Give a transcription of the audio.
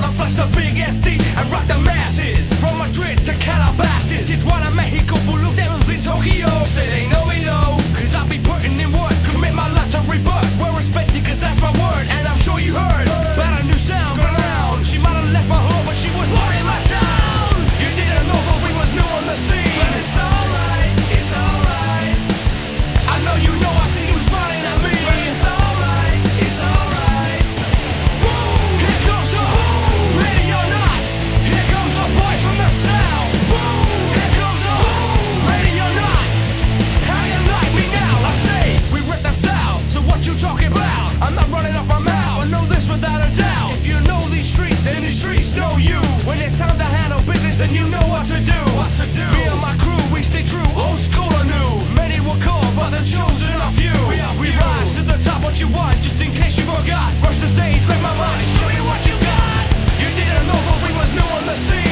I flash the big SD and rock the masses. From Madrid to Calabasas, Tijuana, Mexico, Bulu, devils in Tokyo. Say they know me though, cause I be putting in work. Commit my life to rebirth. Well respected cause that's my word, and I'm sure you heard about a new sound going around. She might have left my home, but she was born in my town. You didn't know that we was new on the scene, but it's alright, it's alright. I know you know I see you smiling at me, but it's alright, it's alright. Boom, here comes the boom, ready or not. Here comes the boys from the south. Boom, here comes the boom, ready or not. How you like me now? I say we rip the south. So what you talking about? I'm not running off my mouth. I know this without a doubt. If you know these streets, then these streets know you. When it's time to handle business, then you know what to do. What to do? Me and my crew, we stay true, old school or new. Many will call, but the chosen are few. We rise to the top, what you want, just in case you forgot. Rush the stage, make my money, show me what you got. You didn't know that we was new on the scene.